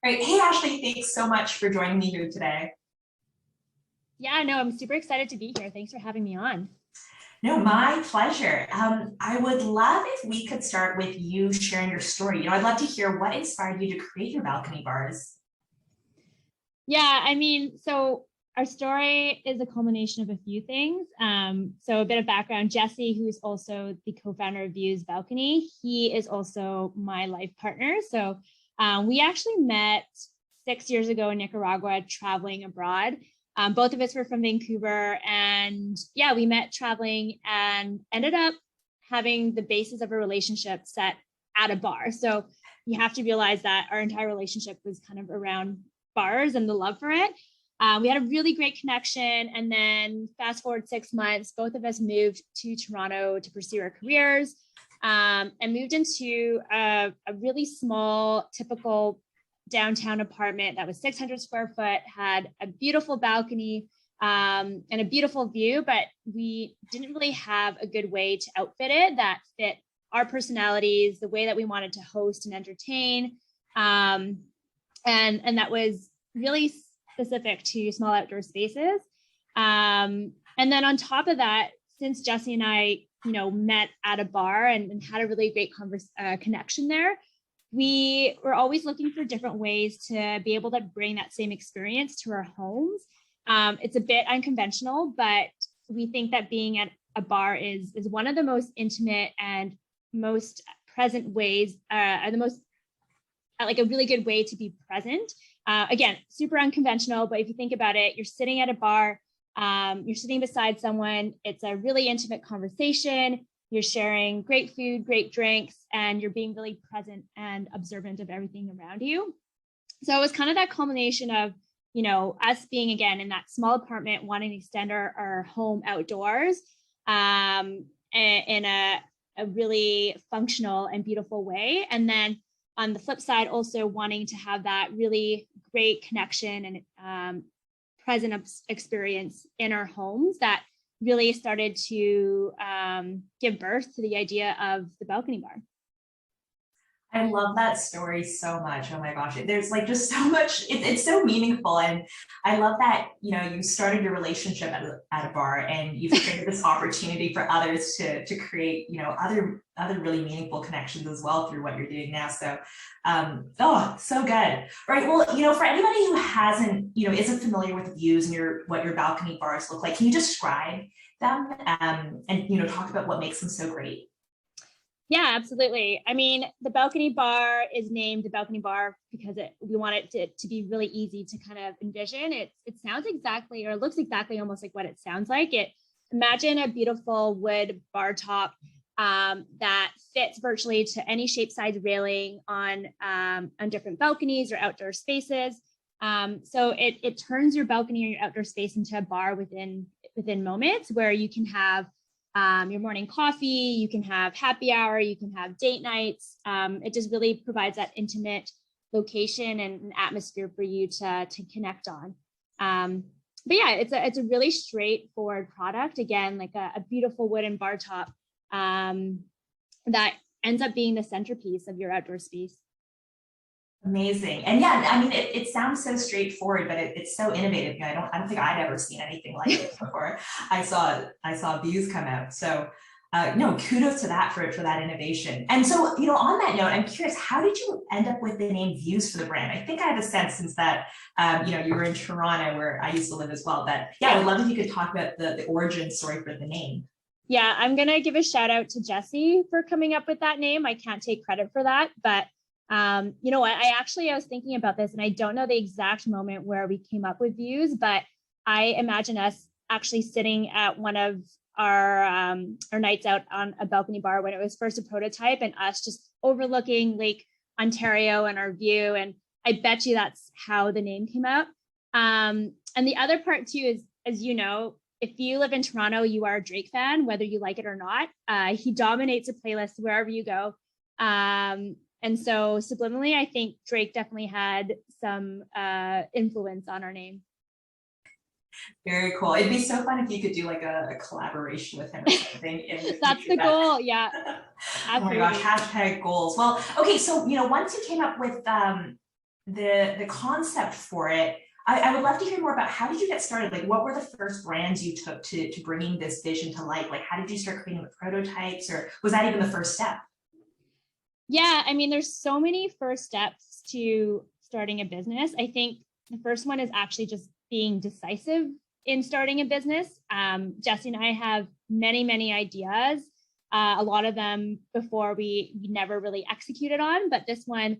All right. Hey, Ashley, thanks so much for joining me here today. Yeah, no, I'm super excited to be here. Thanks for having me on. No, my pleasure. I would love if we could start with you sharing your story. I'd love to hear what inspired you to create your balcony bars. Yeah, so our story is a culmination of a few things. So a bit of background, Jesse, who's also the co-founder of Views Balcony, he is also my life partner. So we actually met 6 years ago in Nicaragua, traveling abroad. Both of us were from Vancouver, and yeah, we met traveling and ended up having the basis of a relationship set at a bar. So you have to realize that our entire relationship was kind of around bars and the love for it. We had a really great connection. And then fast forward 6 months, both of us moved to Toronto to pursue our careers, and moved into a really small, typical downtown apartment that was 600 square foot, had a beautiful balcony, and a beautiful view, but we didn't really have a good way to outfit it that fit our personalities, the way that we wanted to host and entertain. And that was really specific to small outdoor spaces. And then on top of that, since Jesse and I, met at a bar and had a really great connection there, we were always looking for different ways to be able to bring that same experience to our homes. It's a bit unconventional, but we think that being at a bar is one of the most intimate and most present ways, the most like a really good way to be present. Again, super unconventional, but if you think about it, you're sitting at a bar, you're sitting beside someone, it's a really intimate conversation, you're sharing great food, great drinks, and you're being really present and observant of everything around you. So it was kind of that culmination of, us being, again, in that small apartment, wanting to extend our home outdoors, in a really functional and beautiful way. And then on the flip side, also wanting to have that really great connection and present experience in our homes that really started to give birth to the idea of the balcony bar. I love that story so much. Oh my gosh. There's like just so much, it's so meaningful. And I love that, you started your relationship at a bar and you've created this opportunity for others to create, other really meaningful connections as well through what you're doing now. So, so good. All right. Well, for anybody who hasn't, isn't familiar with Views and what your balcony bars look like, can you describe them, and, talk about what makes them so great? Yeah, absolutely. The balcony bar is named the balcony bar because we want it to be really easy to kind of envision. It sounds exactly, or looks exactly almost like what it sounds like. Imagine a beautiful wood bar top that fits virtually to any shape, size railing on different balconies or outdoor spaces. So it turns your balcony or your outdoor space into a bar within moments, where you can have your morning coffee, you can have happy hour, you can have date nights. It just really provides that intimate location and an atmosphere for you to connect on. But yeah, it's a really straightforward product. Again, like a beautiful wooden bar top that ends up being the centerpiece of your outdoor space. Amazing. And yeah, it sounds so straightforward, but it's so innovative. I don't think I'd ever seen anything like it before I saw Views come out. So no, kudos to that for that innovation. And so, on that note, I'm curious, how did you end up with the name Views for the brand? I think I have a sense, since that, you were in Toronto, where I used to live as well. But yeah, I would love if you could talk about the origin story for the name. Yeah, I'm going to give a shout out to Jesse for coming up with that name. I can't take credit for that, but you know what, I was thinking about this, and I don't know the exact moment where we came up with Views, but I imagine us actually sitting at one of our nights out on a balcony bar when it was first a prototype, and us just overlooking Lake Ontario and our view. And I bet you that's how the name came out. And the other part too is, as you know, if you live in Toronto, you are a Drake fan, whether you like it or not. He dominates a playlist wherever you go. And so subliminally, I think Drake definitely had some influence on our name. Very cool. It'd be so fun if you could do like a collaboration with him or something. That's the goal. Yeah. Oh my gosh, hashtag goals. Well, okay. So, once you came up with the concept for it, I would love to hear more about how did you get started? Like, what were the first brands you took to bringing this vision to life? Like, how did you start creating the prototypes, or was that even the first step? Yeah, I mean, there's so many first steps to starting a business. I think the first one is actually just being decisive in starting a business. Jesse and I have many, many ideas. A lot of them before we never really executed on, but this one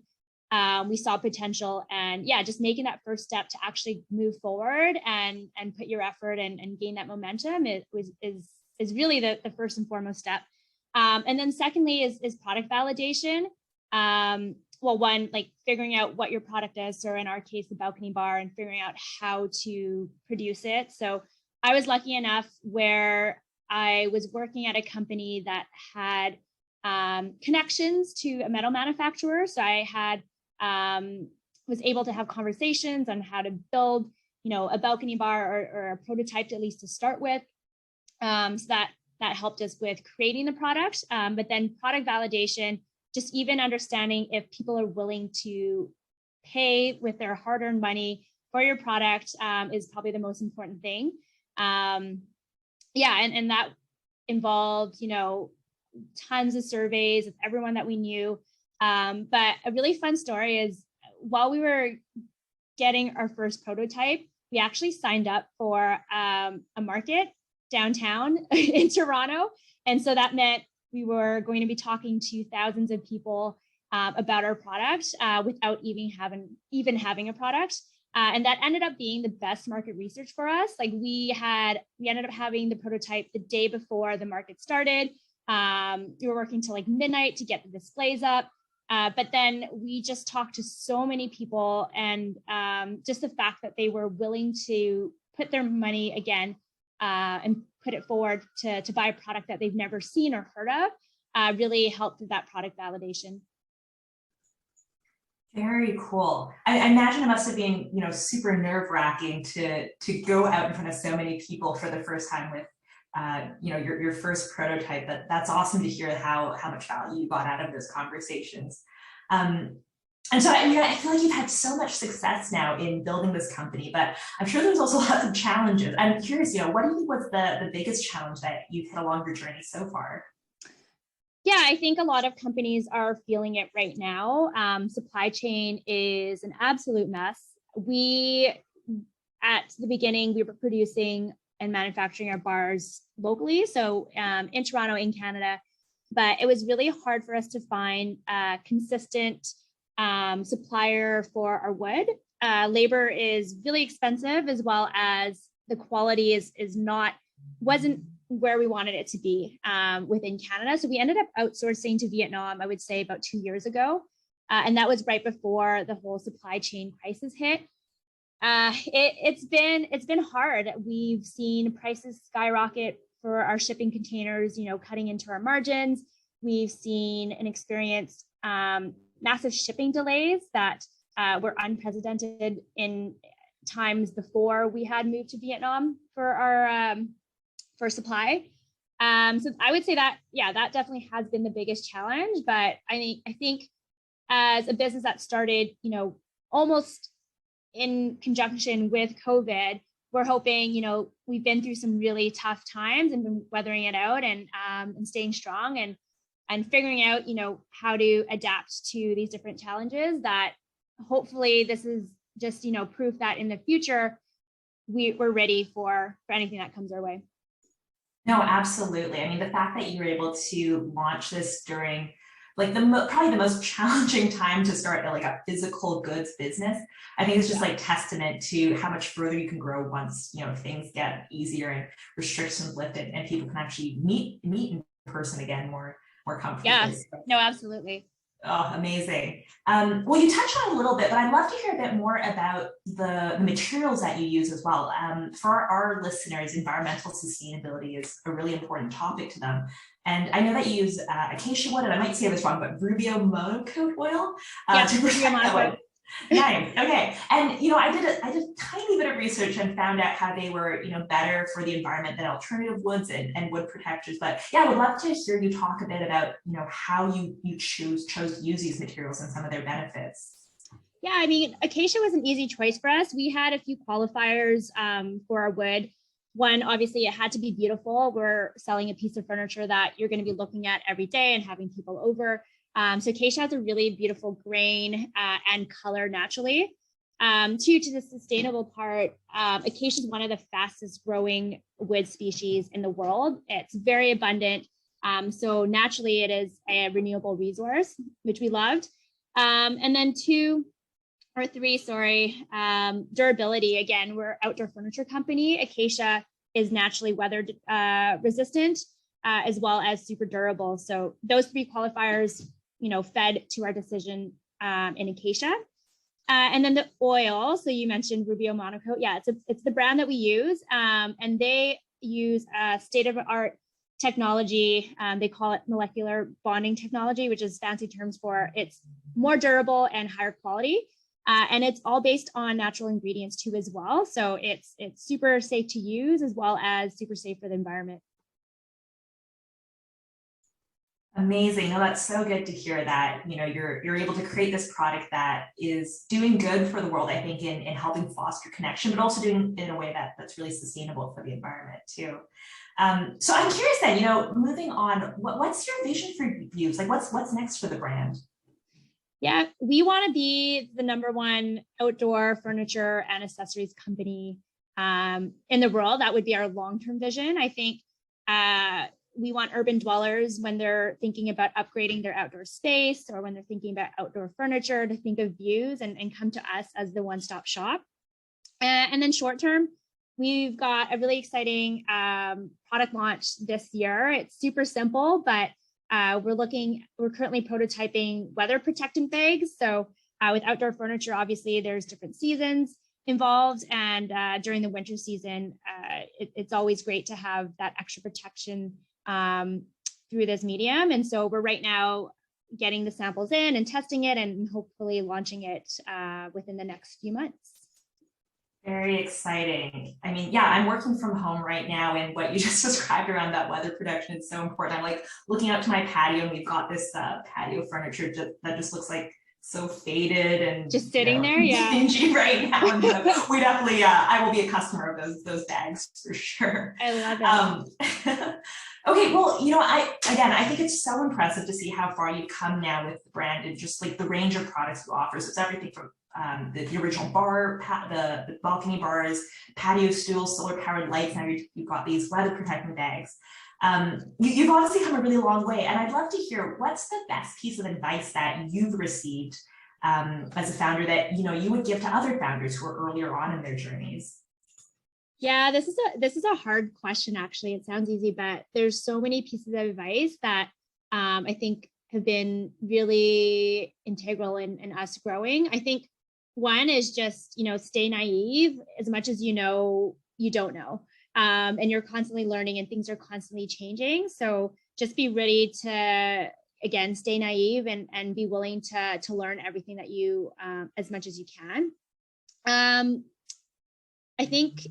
we saw potential, and yeah, just making that first step to actually move forward and put your effort and gain that momentum is really the first and foremost step. And then secondly is product validation. Well, one, like figuring out what your product is, or in our case, the balcony bar, and figuring out how to produce it. So I was lucky enough where I was working at a company that had connections to a metal manufacturer. So I had was able to have conversations on how to build, a balcony bar or a prototype, at least to start with. So that helped us with creating the product. But then product validation, just even understanding if people are willing to pay with their hard-earned money for your product is probably the most important thing. And that involved, tons of surveys of everyone that we knew. But a really fun story is while we were getting our first prototype, we actually signed up for a market downtown in Toronto. And so that meant we were going to be talking to thousands of people about our product without even having a product. And that ended up being the best market research for us. Like we ended up having the prototype the day before the market started. We were working till like midnight to get the displays up. But then we just talked to so many people, and just the fact that they were willing to put their money again and put it forward to buy a product that they've never seen or heard of really helped with that product validation. Very cool. I imagine it must have been, super nerve-wracking to go out in front of so many people for the first time with, your first prototype. That's awesome to hear how much value you got out of those conversations. And so, I feel like you've had so much success now in building this company, but I'm sure there's also lots of challenges. I'm curious, what do you think was the biggest challenge that you've hit along your journey so far? Yeah, I think a lot of companies are feeling it right now. Supply chain is an absolute mess. At the beginning, we were producing and manufacturing our bars locally, so in Toronto, in Canada, but it was really hard for us to find a consistent supplier for our wood. Labor is really expensive, as well as the quality wasn't where we wanted it to be within Canada. So we ended up outsourcing to Vietnam, I would say about 2 years ago. And that was right before the whole supply chain crisis hit. It's been hard. We've seen prices skyrocket for our shipping containers, cutting into our margins. We've seen and experienced massive shipping delays that were unprecedented in times before we had moved to Vietnam for our for supply. So I would say that, that definitely has been the biggest challenge. But I think as a business that started, almost in conjunction with COVID, we're hoping, we've been through some really tough times and been weathering it out and staying strong and figuring out, how to adapt to these different challenges, that hopefully this is just, proof that in the future, we're ready for anything that comes our way. No, absolutely. I mean, the fact that you were able to launch this during like probably the most challenging time to start like a physical goods business, I think it's just like testament to how much further you can grow once, things get easier and restrictions lifted and people can actually meet in person again more comfortably. Yeah, no, absolutely. Oh, amazing. Well, you touched on it a little bit, but I'd love to hear a bit more about the materials that you use as well. For our listeners, environmental sustainability is a really important topic to them. And I know that you use acacia wood, and I might say this wrong, but Rubio monocoat oil to protect that wood. Nice. Okay. And, I did a tiny bit of research and found out how they were, better for the environment than alternative woods and wood protectors. But yeah, I would love to hear you talk a bit about, how you chose to use these materials and some of their benefits. Yeah, Yeah, I mean, acacia was an easy choice for us. We had a few qualifiers for our wood. One, obviously, it had to be beautiful. We're selling a piece of furniture that you're going to be looking at every day and having people over. So acacia has a really beautiful grain and color naturally. Two, to the sustainable part, acacia is one of the fastest growing wood species in the world. It's very abundant. So naturally, it is a renewable resource, which we loved. And then durability. Again, we're outdoor furniture company. Acacia is naturally weather resistant, as well as super durable. So those three qualifiers, fed to our decision in acacia. And then the oil. So you mentioned Rubio Monocoat. Yeah, it's the brand that we use, and they use state-of-the-art technology. They call it molecular bonding technology, which is fancy terms for it's more durable and higher quality. And it's all based on natural ingredients too as well. So it's super safe to use as well as super safe for the environment. Amazing. No, that's so good to hear that, you're able to create this product that is doing good for the world, I think, in helping foster connection, but also doing it in a way that's really sustainable for the environment too. So I'm curious then, moving on, what's your vision for Views? Like what's next for the brand? Yeah, we want to be the #1 outdoor furniture and accessories company in the world. That would be our long-term vision. I think we want urban dwellers, when they're thinking about upgrading their outdoor space or when they're thinking about outdoor furniture, to think of Views and come to us as the one-stop shop. And then short-term, we've got a really exciting product launch this year. It's super simple, but we're currently prototyping weather protectant bags. So with outdoor furniture, obviously there's different seasons involved, and during the winter season, it's always great to have that extra protection through this medium. And so we're right now getting the samples in and testing it, and hopefully launching it within the next few months. Very exciting. I mean, yeah, I'm working from home right now, and what you just described around that weather protection is so important. I'm like looking out to my patio, and we've got this patio furniture that just looks like so faded and just sitting there, yeah, dingy right now. And we definitely, I will be a customer of those bags for sure. I love it. Okay, well, I think it's so impressive to see how far you've come now with the brand and just like the range of products you offer. So it's everything from the original bar, the balcony bars, patio stools, solar powered lights. Now you've got these weather protecting bags. You've obviously come a really long way, and I'd love to hear what's the best piece of advice that you've received as a founder that you would give to other founders who are earlier on in their journeys. Yeah, this is a hard question, actually. It sounds easy, but there's so many pieces of advice that I think have been really integral in us growing. I think one is just, stay naive as much as you don't know. And you're constantly learning and things are constantly changing. So just be ready to, again, stay naive and be willing to learn everything that you, as much as you can. I think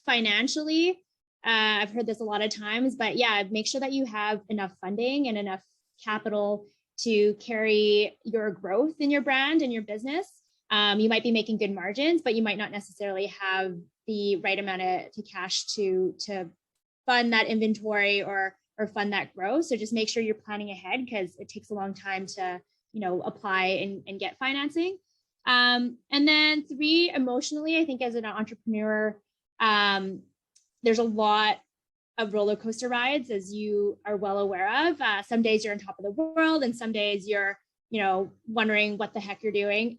financially, I've heard this a lot of times, but yeah, make sure that you have enough funding and enough capital to carry your growth in your brand and your business. You might be making good margins, but you might not necessarily have the right amount of cash to fund that inventory or fund that growth. So just make sure you're planning ahead, because it takes a long time to apply and get financing. And then 3, emotionally, I think as an entrepreneur, there's a lot of roller coaster rides, as you are well aware of. Some days you're on top of the world, and some days you're wondering what the heck you're doing.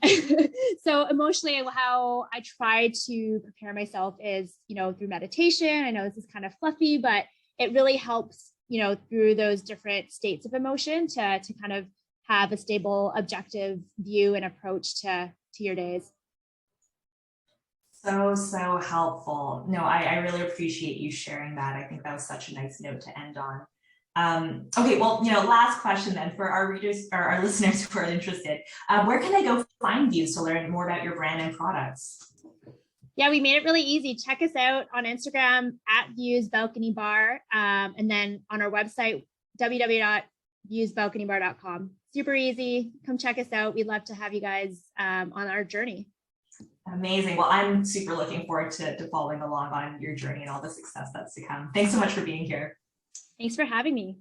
So emotionally, how I try to prepare myself is, through meditation. I know this is kind of fluffy, but it really helps, through those different states of emotion to kind of have a stable, objective view and approach to your days. So helpful. No, I really appreciate you sharing that. I think that was such a nice note to end on. Okay, well, last question then for our readers or our listeners who are interested. Where can they go find Views to learn more about your brand and products? Yeah, we made it really easy. Check us out on Instagram @Views Balcony Bar, and then on our website, www.viewsbalconybar.com. super easy. Come check us out. We'd love to have you guys on our journey. Amazing. Well, I'm super looking forward to following along on your journey and all the success that's to come. Thanks so much for being here. Thanks for having me.